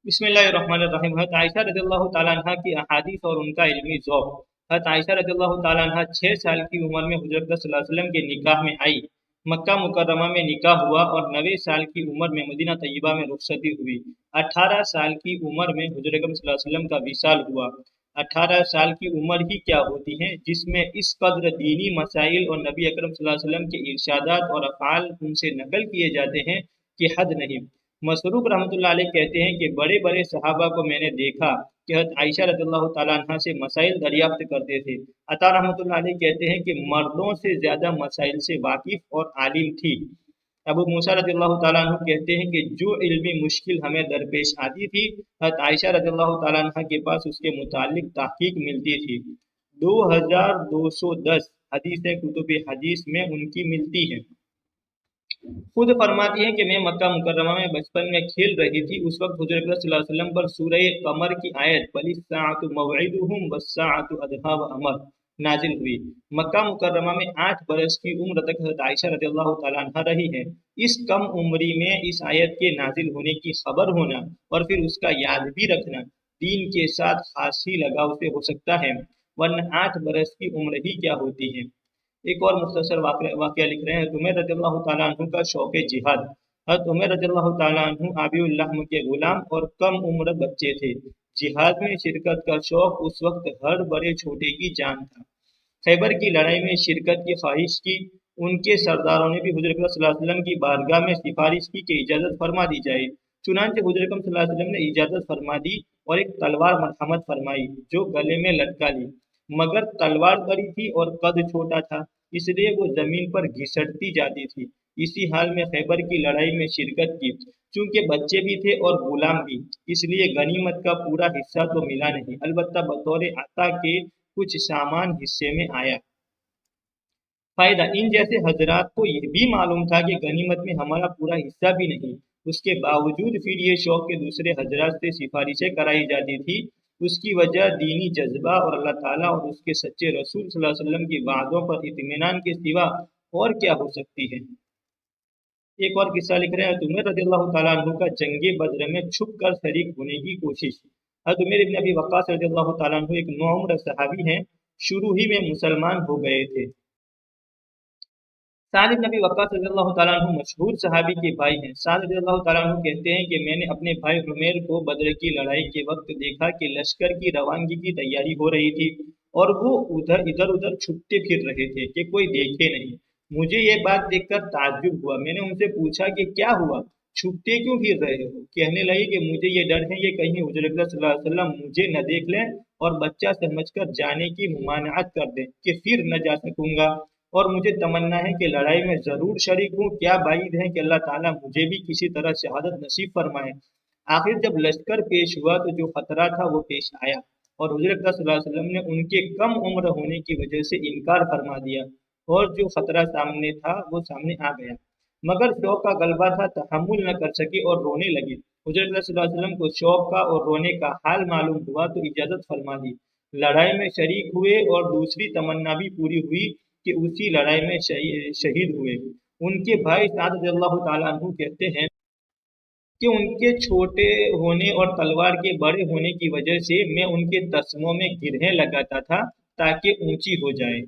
बिस्मिल्लाहिर्रहमानिर्रहीम। हज़रत आयशा रज़ियल्लाहु ताला अन्हा की अहादीस और उनका इल्मी ज़ौक़। हज़रत आयशा रज़ियल्लाहु ताला अन्हा 6 साल की उम्र में हुज़ूर अक़रम सल्लल्लाहु अलैहि वसल्लम के निकाह में आई। मक्का मुकर्रमा में निकाह हुआ और 9 साल की उम्र में मदीना तय्यबा में रुखसती हुई। 18 साल की उम्र में हुज़ूर अक़रम सल्लल्लाहु अलैहि वसल्लम का विसाल हुआ। 18 साल की उम्र ही क्या होती है जिसमें इस कद्र दीनी मसाइल और नबी अकरम सल्लल्लाहु अलैहि वसल्लम के इरशादात और अफ़आल उनसे नकल किए जाते हैं कि हद नहीं। मसरूक रहमतुल्लाह अलैह कहते हैं कि बड़े बड़े सहाबा को मैंने देखा कि हज़रत आयशा रज़ियल्लाहु ताला अन्हा से मसाइल दरियाफ्त करते थे। अता रहमतुल्लाह अलैह कहते हैं कि मर्दों से ज़्यादा मसाइल से वाकिफ़ और आलिम थी। अबू मूसा रज़ियल्लाहु ताला अन्हु कहते हैं कि जो इल्मी मुश्किल हमें दरपेश आती थी, हज़रत आयशा रज़ियल्लाहु ताला अन्हा के पास उसके मुतालिक तहकीक मिलती थी। 2210 हदीसें कुतुब हदीस में उनकी मिलती हैं। खुद फरमाती हैं कि मैं मक्का मुकर्रमा में बचपन में खेल रही थी। उस वक्त हुज़ूर अक़रम सल्लल्लाहु अलैहि वसल्लम पर सूरह कमर की आयत बलिस्साअतु मौइदुहुम वस्साअतु अदहा व अमर नाजिल हुई। मक्का मुकर्रमा में 8 बरस की उम्र तक हज़रत आयशा रज़ियल्लाहु ताला अन्हा रही है। इस कम उम्री में इस आयत के नाजिल होने की खबर होना और फिर उसका याद भी रखना दीन के साथ खासी लगाव से हो सकता है, वरना 8 बरस की उम्र ही क्या होती है। एक और मुख्तसर वाक़या लिख रहे हैं। उमर रज़ियल्लाहु ताला अन्हु का शौक़ जिहाद। हज़रत उमर रज़ियल्लाहु ताला अन्हु आबिउल्लाह के गुलाम और कम उम्र बच्चे थे। जिहाद में शिरकत का शौक़ उस वक्त हर बड़े छोटे की जान था। खैबर की लड़ाई में शिरकत की ख्वाहिश की। उनके सरदारों ने भी हुज़ूर अक़रम सल्लल्लाहु अलैहि वसल्लम की बारगाह में सिफारिश की कि इजाज़त फरमा दी जाए। चुनांचे हुज़ूर अक़रम सल्लल्लाहु अलैहि वसल्लम ने इजाज़त फरमा दी और एक तलवार मरहमत फरमाई जो गले में लटका ली, मगर तलवार बड़ी थी और कद छोटा था, इसलिए वो जमीन पर घिसटती जाती थी। इसी हाल में खैबर की लड़ाई में शिरकत की। चूंकि बच्चे भी थे और गुलाम भी, इसलिए गनीमत का पूरा हिस्सा तो मिला नहीं, अलबत्ता बतौर अता के कुछ सामान हिस्से में आया। फायदा, इन जैसे हजरात को यह भी मालूम था कि गनीमत में हमारा पूरा हिस्सा भी नहीं, उसके बावजूद फिर ये शौक के दूसरे हजरात से सिफारिशें कराई जाती थी। उसकी वजह दीनी जज्बा और अल्लाह ताला और उसके सच्चे रसूल सल्लल्लाहु अलैहि वसल्लम की वादों पर इत्मीनान के सिवा और क्या हो सकती है। एक और किस्सा लिख रहे हैं। उमर रज़ियल्लाहु ताला अन्हु का जंगे बद्र में छुप कर शरीक होने की कोशिश। हज़रत उमर इब्न अबी वक्कास रज़ियल्लाहु ताला अन्हु एक नौउम्र सहाबी हैं, शुरू ही में मुसलमान हो गए थे। साद इब्न अबी वक्कास रज़ियल्लाहु ताला अन्हु मशहूर सहाबी के भाई हैं। साद रज़ियल्लाहु ताला अन्हु कहते हैं कि मैंने अपने भाई उमैर को बद्र की लड़ाई के वक्त देखा कि लश्कर की रवानगी की तैयारी हो रही थी और वो इधर उधर छुपते फिर रहे थे कि कोई देखे नहीं। मुझे ये बात देखकर ताज्जुब हुआ। मैंने उनसे पूछा कि क्या हुआ, छुपते क्यों फिर रहे हो। कहने लगे कि मुझे ये डर है कि कहीं हुज़ूर अक़रम सल्लल्लाहु अलैहि वसल्लम मुझे न देख लें और बच्चा समझकर जाने की मुमानअत कर दें कि फिर न जा सकूंगा, और मुझे तमन्ना है कि लड़ाई में ज़रूर शरीक हूँ। क्या बाइद है कि अल्लाह ताला मुझे भी किसी तरह शहादत नसीब फरमाए। आखिर जब लश्कर पेश हुआ तो जो खतरा था वो पेश आया और हुज़ूर अक़रम सल्लल्लाहु अलैहि वसल्लम ने उनके कम उम्र होने की वजह से इनकार फरमा दिया और जो खतरा सामने था वो सामने आ गया, मगर शौक का गलबा था, तहम्मुल न कर सके और रोने लगे। हुज़ूर अक़रम सल्लल्लाहु अलैहि वसल्लम को शौक का और रोने का हाल मालूम हुआ तो इजाज़त फरमा दी। लड़ाई में शरीक हुए और दूसरी तमन्ना भी पूरी हुई कि उसी लड़ाई में शहीद हुए। उनके भाई साद रज़ियल्लाहु ताला अन्हु कहते हैं कि उनके छोटे होने और तलवार के बड़े होने की वजह से मैं उनके तस्मों में गिरहें लगाता था ताकि ऊंची हो जाए।